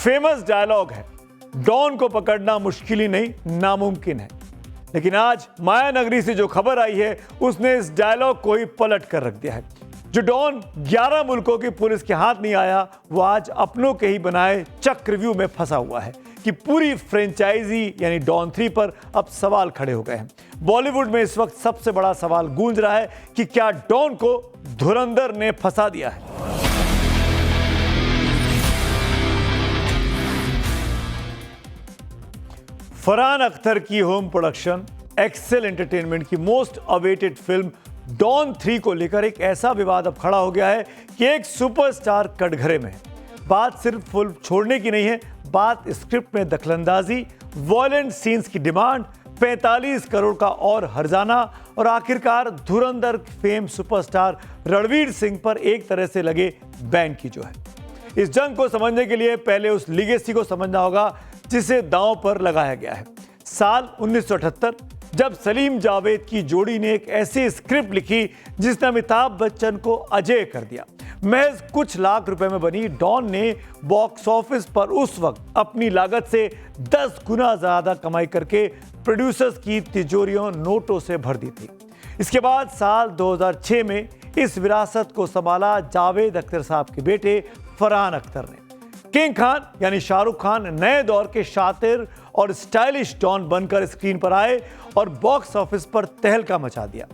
Famous dialogue है, don को पकड़ना मुश्किल ही नहीं नामुमकिन है। लेकिन आज माया नगरी से जो खबर आई है उसने इस डायलॉग को ही पलट कर रख दिया है। जो डॉन 11 मुल्कों की पुलिस के हाथ नहीं आया, वो आज अपनों के ही बनाए चक्रव्यूह में फंसा हुआ है कि पूरी फ्रेंचाइजी यानी डॉन 3 पर अब सवाल खड़े हो गए हैं। बॉलीवुड में इस वक्त सबसे बड़ा सवाल गूंज रहा है कि क्या डॉन को धुरंधर ने फंसा दिया है। फरहान अख्तर की होम प्रोडक्शन एक्सेल एंटरटेनमेंट की मोस्ट अवेटेड फिल्म डॉन 3 को लेकर एक ऐसा विवाद अब खड़ा हो गया है कि एक सुपरस्टार कटघरे में है। बात सिर्फ फिल्म छोड़ने की नहीं है, बात स्क्रिप्ट में दखलंदाजी, वॉयलेंट सीन्स की डिमांड, 45 करोड़ का और हर्जाना और आखिरकार धुरंधर फेम सुपरस्टार रणवीर सिंह पर एक तरह से लगे बैन की जो है। इस जंग को समझने के लिए पहले उस लीगेसी को समझना होगा जिसे दांव पर लगाया गया है। साल 1978 जब सलीम जावेद की जोड़ी ने एक ऐसी स्क्रिप्ट लिखी जिसने अमिताभ बच्चन को अजेय कर दिया। महज कुछ लाख रुपए में बनी डॉन ने बॉक्स ऑफिस पर उस वक्त अपनी लागत से 10 गुना ज्यादा कमाई करके प्रोड्यूसर्स की तिजोरियों नोटों से भर दी थी। इसके बाद साल 2006 में इस विरासत को संभाला जावेद अख्तर साहब के बेटे फरहान अख्तर ने। किंग खान यानी शाहरुख खान नए दौर के शातिर और स्टाइलिश डॉन बनकर स्क्रीन पर आए और बॉक्स ऑफिस पर तहलका मचा दिया।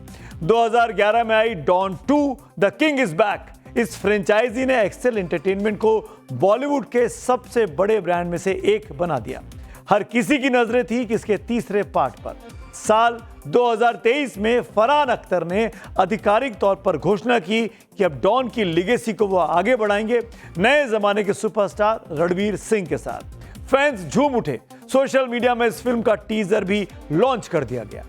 2011 में आई Don 2 the king is back. इस फ्रेंचाइजी ने एक्सेल एंटरटेनमेंट को बॉलीवुड के सबसे बड़े ब्रांड में से एक बना दिया। हर किसी की नजरें थी कि इसके तीसरे पार्ट पर। साल 2023 में फरहान अख्तर ने आधिकारिक तौर पर घोषणा की कि अब डॉन की लीगेसी को वो आगे बढ़ाएंगे नए जमाने के सुपरस्टार रणवीर सिंह के साथ। फैंस झूम उठे। सोशल मीडिया में इस फिल्म का टीजर भी लॉन्च कर दिया गया।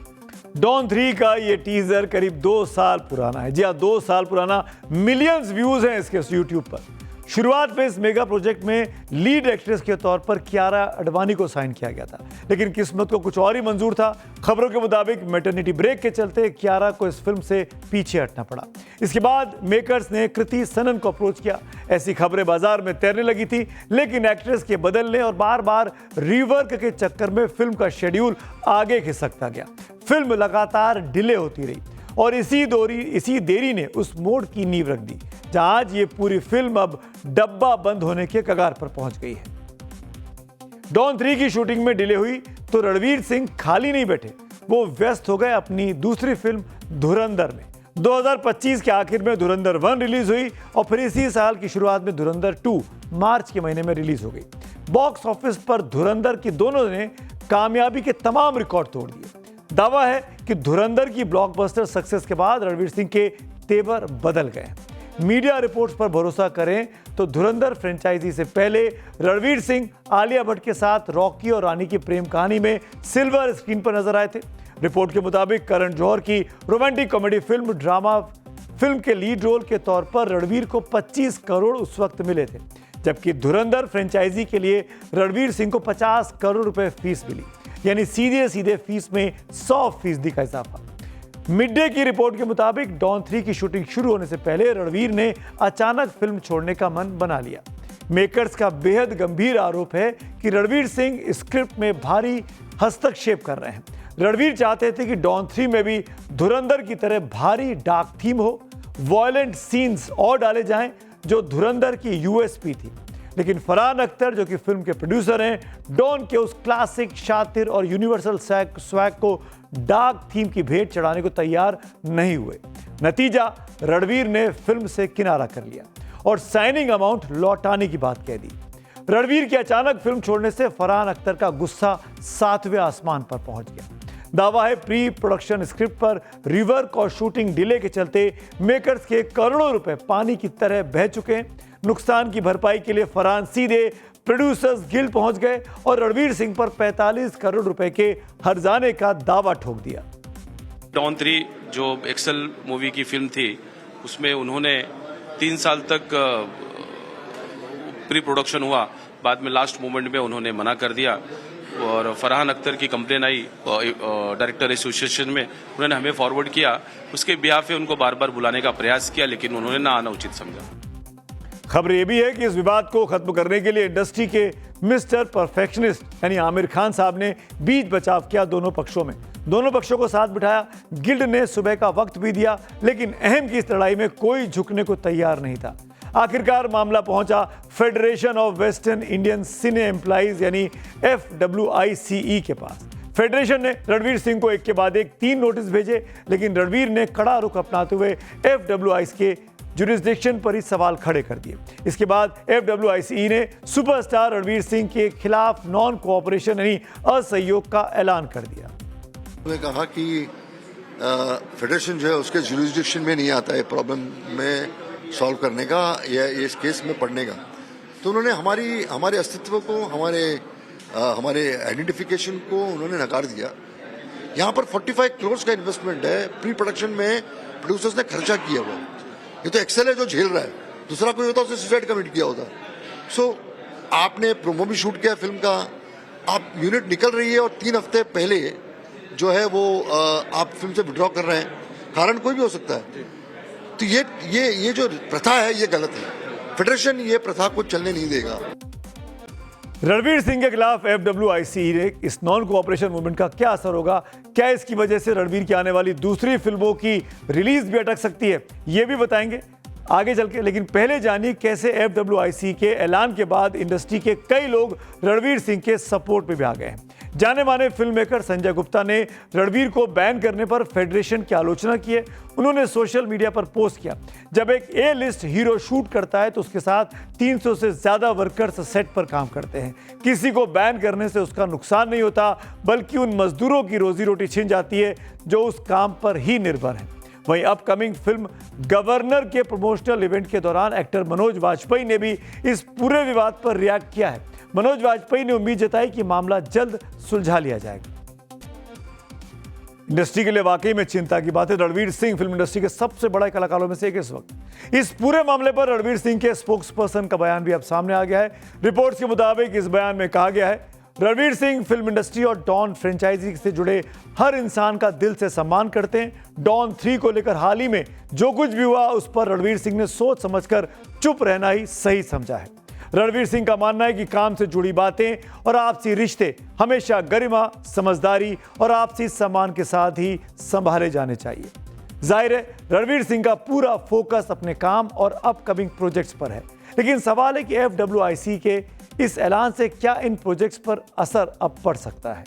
डॉन 3 का ये टीजर करीब 2 साल पुराना है। जी हाँ, 2 साल पुराना। मिलियंस व्यूज हैं इसके यूट्यूब पर। शुरुआत में इस मेगा प्रोजेक्ट में लीड एक्ट्रेस के तौर पर कियारा आडवाणी को साइन किया गया था, लेकिन किस्मत को कुछ और ही मंजूर था। खबरों के मुताबिक मैटरनिटी ब्रेक के चलते कियारा को इस फिल्म से पीछे हटना पड़ा। इसके बाद मेकर्स ने कृति सनन को अप्रोच किया। ऐसी खबरें बाजार में तैरने लगी थी, लेकिन एक्ट्रेस के बदलने और बार बार रीवर्क के चक्कर में फिल्म का शेड्यूल आगे खिसकता गया। फिल्म लगातार डिले होती रही और इसी देरी ने उस मोड़ की नींव रख दी जहां आज ये पूरी फिल्म अब डब्बा बंद होने के कगार पर पहुंच गई है। डॉन 3 की शूटिंग में डिले हुई तो रणवीर सिंह खाली नहीं बैठे, वो व्यस्त हो गए अपनी दूसरी फिल्म धुरंधर में। 2025 के आखिर में धुरंधर 1 रिलीज हुई और फिर इसी साल की शुरुआत में धुरंधर 2 मार्च के महीने में रिलीज हो गई। बॉक्स ऑफिस पर धुरंधर की दोनों ने कामयाबी के तमाम रिकॉर्ड तोड़ दिए। दावा है कि धुरंधर की ब्लॉकबस्टर सक्सेस के बाद रणवीर सिंह के तेवर बदल गए। मीडिया रिपोर्ट्स पर भरोसा करें तो धुरंधर फ्रेंचाइजी से पहले रणवीर सिंह आलिया भट्ट के साथ रॉकी और रानी की प्रेम कहानी में सिल्वर स्क्रीन पर नजर आए थे। रिपोर्ट के मुताबिक करण जौहर की romantic comedy film drama film के लीड रोल के तौर पर रणवीर को 25 करोड़ उस वक्त मिले थे, जबकि धुरंधर फ्रेंचाइजी के लिए रणवीर सिंह को 50 करोड़ रुपए फीस मिली, यानी सीधे फीस में 100% का इजाफा। मिड डे की रिपोर्ट के मुताबिक डॉन 3 की शूटिंग शुरू होने से पहले रणवीर ने अचानक फिल्म छोड़ने का मन बना लिया। मेकर्स का बेहद गंभीर आरोप है कि रणवीर सिंह स्क्रिप्ट में भारी हस्तक्षेप कर रहे हैं। रणवीर चाहते थे कि डॉन 3 में भी धुरंधर की तरह भारी डार्क थीम हो, वॉयलेंट सीन्स और डाले जाएं जो धुरंधर की यूएसपी थी। लेकिन फरहान अख्तर जो कि फिल्म के प्रोड्यूसर हैं, डॉन के उस क्लासिक शातिर और यूनिवर्सल स्वैग को डार्क थीम की भेंट चढ़ाने को तैयार नहीं हुए। नतीजा रणवीर ने फिल्म से किनारा कर लिया और साइनिंग अमाउंट लौटाने की बात कह दी। रणवीर के अचानक फिल्म छोड़ने से फरहान अख्तर का गुस्सा 7वें आसमान पर पहुंच गया। दावा है प्री प्रोडक्शन स्क्रिप्ट पर रिवर्क और शूटिंग डिले के चलते मेकर्स के करोड़ों रुपए पानी की तरह बह चुके हैं। नुकसान की भरपाई के लिए फरहान सीधे प्रोड्यूसर्स गिल्ड पहुंच गए और रणवीर सिंह पर 45 करोड़ रुपए के हर्जाने का दावा ठोक दिया। डॉन 3 जो एक्सेल मूवी की फिल्म थी, उसमें उन्होंने 3 साल तक प्री प्रोडक्शन हुआ, बाद में लास्ट मोमेंट में उन्होंने मना कर दिया और फरहान अख्तर की कंप्लेन आई डायरेक्टर एसोसिएशन में, उन्होंने हमें फॉरवर्ड किया। उसके बिहाफ पे उनको बार बार बुलाने का प्रयास किया, लेकिन उन्होंने ना आना उचित समझा। खबर यह भी है कि इस विवाद को खत्म करने के लिए इंडस्ट्री के मिस्टर परफेक्शनिस्ट यानी आमिर खान साहब ने बीच बचाव किया दोनों पक्षों में। दोनों पक्षों को साथ बिठाया, गिल्ड ने सुबह का वक्त भी दिया, लेकिन अहम की इस लड़ाई में कोई झुकने को तैयार नहीं था। आखिरकार मामला पहुंचा federation of western Indian cine employees यानी FWICE के पास। फेडरेशन ने रणवीर सिंह को एक के बाद एक 3 नोटिस भेजे, लेकिन रणवीर ने कड़ा रुख अपनाते हुए FWICE के जुरिस्डिक्शन पर ही सवाल खड़े कर दिए। इसके बाद FWICE ने सुपरस्टार रणवीर सिंह के खिलाफ नॉन कोऑपरेशन यानी असहयोग का ऐलान कर दिया। उन्होंने कहा कि फेडरेशन जो है उसके जुरिस्डिक्शन में नहीं आता है प्रॉब्लम में सॉल्व करने का या इस केस में पढ़ने का। तो उन्होंने हमारे अस्तित्व को, हमारे आइडेंटिफिकेशन को उन्होंने नकार दिया। यहाँ पर 45 करोड़ का इन्वेस्टमेंट है, प्री प्रोडक्शन में प्रोड्यूसर्स ने खर्चा किया हुआ। ये तो एक्सेल है जो झेल रहा है, दूसरा कोई होता उसने सुसाइड कमिट किया होता। सो आपने प्रोमो भी शूट किया फिल्म का, आप यूनिट निकल रही है और 3 हफ्ते पहले जो है वो आप फिल्म से विड्रॉ कर रहे हैं, कारण कोई भी हो सकता है। तो ये जो प्रथा है ये गलत है। फेडरेशन ये प्रथा को चलने नहीं देगा। रणवीर सिंह के खिलाफ FWICE ने इस नॉन कोऑपरेशन मूवमेंट का क्या असर होगा? क्या इसकी वजह से रणवीर की आने वाली दूसरी फिल्मों की रिलीज भी अटक सकती है? ये भी बताएंगे आगे चल के। लेकिन पहले जानिए कैसे FWICE के ऐलान के बाद इंडस्ट्री के कई लोग रणवीर सिंह के सपोर्ट में भी आ गए हैं। जाने माने फिल्म मेकर संजय गुप्ता ने रणवीर को बैन करने पर फेडरेशन की आलोचना की है। उन्होंने सोशल मीडिया पर पोस्ट किया, जब एक A-लिस्ट हीरो शूट करता है तो उसके साथ 300 से ज्यादा वर्कर्स सेट पर काम करते हैं। किसी को बैन करने से उसका नुकसान नहीं होता, बल्कि उन मजदूरों की रोजी रोटी छिन जाती है जो उस काम पर ही निर्भर है। वहीं अपकमिंग फिल्म गवर्नर के प्रमोशनल इवेंट के दौरान एक्टर मनोज वाजपेयी ने भी इस पूरे विवाद पर रिएक्ट किया है। मनोज वाजपेयी ने उम्मीद जताई कि मामला जल्द सुलझा लिया जाएगा। इंडस्ट्री के लिए वाकई में चिंता की बात है। रणवीर सिंह फिल्म इंडस्ट्री के सबसे बड़े कलाकारों में से एक इस वक्त। इस पूरे मामले पर रणवीर सिंह के स्पोक्स पर्सन का बयान भी अब सामने आ गया है। रिपोर्ट्स के मुताबिक इस बयान में कहा गया है, रणवीर सिंह फिल्म इंडस्ट्री और डॉन फ्रेंचाइजी से जुड़े हर इंसान का दिल से सम्मान करते हैं। डॉन 3 को लेकर हाल ही में जो कुछ भी हुआ उस पर रणवीर सिंह ने सोच समझकर चुप रहना ही सही समझा है। रणवीर सिंह का मानना है कि काम से जुड़ी बातें और आपसी रिश्ते हमेशा गरिमा, समझदारी और आपसी सम्मान के साथ ही संभाले जाने चाहिए। जाहिर है रणवीर सिंह का पूरा फोकस अपने काम और अपकमिंग प्रोजेक्ट्स पर है, लेकिन सवाल है कि FWICE के इस ऐलान से क्या इन प्रोजेक्ट्स पर असर अब पड़ सकता है।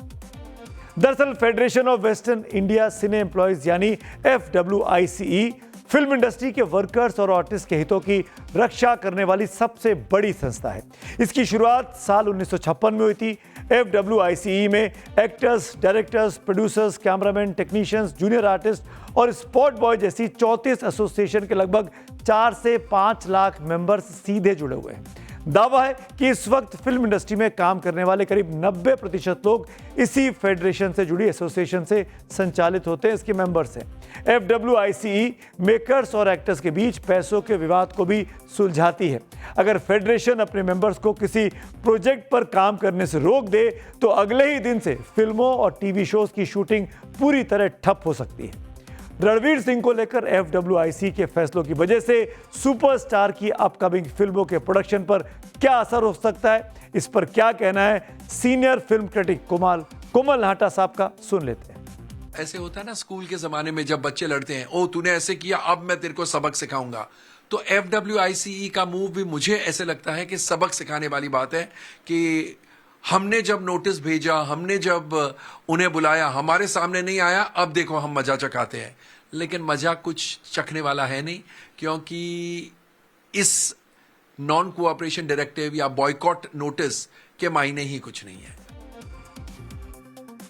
दरअसल federation of western India cine employees यानी FWICE फिल्म इंडस्ट्री के वर्कर्स और आर्टिस्ट के हितों की रक्षा करने वाली सबसे बड़ी संस्था है। इसकी शुरुआत साल 1956 में हुई थी। FWICE में actors, directors, producers, cameraman, technicians, junior artist और स्पॉट बॉय जैसी 34 एसोसिएशन के लगभग 4 से 5 लाख मेंबर्स सीधे जुड़े हुए हैं। दावा है कि इस वक्त फिल्म इंडस्ट्री में काम करने वाले करीब 90% लोग इसी फेडरेशन से जुड़ी एसोसिएशन से संचालित होते हैं, इसके मेंबर्स हैं। FWICE मेकर्स और एक्टर्स के बीच पैसों के विवाद को भी सुलझाती है। अगर फेडरेशन अपने मेंबर्स को किसी प्रोजेक्ट पर काम करने से रोक दे तो अगले ही दिन से फिल्मों और टीवी शोज की शूटिंग पूरी तरह ठप हो सकती है। रणवीर सिंह को लेकर FWICE के फैसलों की वजह से सुपरस्टार की अपकमिंग फिल्मों के प्रोडक्शन पर क्या असर हो सकता है, इस पर क्या कहना है सीनियर फिल्म क्रिटिक कोमल नाहटा साहब का, सुन लेते हैं। ऐसे होता है ना स्कूल के जमाने में जब बच्चे लड़ते हैं, ओ तूने ऐसे किया अब मैं तेरे को सबक सिखाऊंगा। तो FWICE का मूव भी मुझे ऐसे लगता है कि सबक सिखाने वाली बात है कि हमने जब नोटिस भेजा, हमने जब उन्हें बुलाया, हमारे सामने नहीं आया, अब देखो हम मजा चखाते हैं। लेकिन मजा कुछ चखने वाला है नहीं, क्योंकि इस नॉन कोऑपरेशन डायरेक्टिव या बॉयकॉट नोटिस के मायने ही कुछ नहीं है।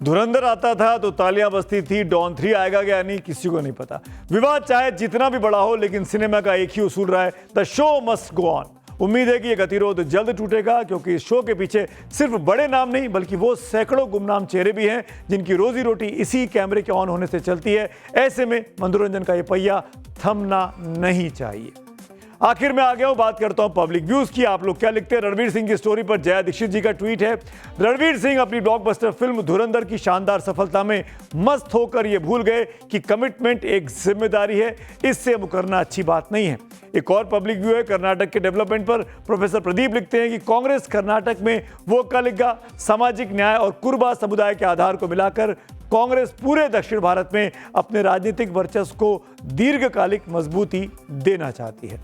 धुरंधर आता था तो तालियां बजती थी, डॉन 3 आएगा क्या नहीं किसी को नहीं पता। विवाद चाहे जितना भी बड़ा हो, लेकिन सिनेमा का एक ही उसूल रहा है, the show must go on. उम्मीद है कि यह गतिरोध जल्द टूटेगा, क्योंकि इस शो के पीछे सिर्फ बड़े नाम नहीं बल्कि वो सैकड़ों गुमनाम चेहरे भी हैं जिनकी रोजी रोटी इसी कैमरे के ऑन होने से चलती है। ऐसे में मनोरंजन का ये पहिया थमना नहीं चाहिए। आखिर में आ गया हूं, बात करता हूं पब्लिक व्यूज की। आप लोग क्या लिखते हैं? रणवीर सिंह की स्टोरी पर जया दीक्षित जी का ट्वीट है। रणवीर सिंह अपनी ब्लॉकबस्टर फिल्म धुरंधर की शानदार सफलता में मस्त होकर यह भूल गए कि कमिटमेंट एक जिम्मेदारी है, इससे मुकरना अच्छी बात नहीं है। एक और पब्लिक व्यू है कर्नाटक के डेवलपमेंट पर। प्रोफेसर प्रदीप लिखते हैं कि कांग्रेस कर्नाटक में वो कलिगा सामाजिक न्याय और कुर्बा समुदाय के आधार को मिलाकर कांग्रेस पूरे दक्षिण भारत में अपने राजनीतिक वर्चस्व को दीर्घकालिक मजबूती देना चाहती है।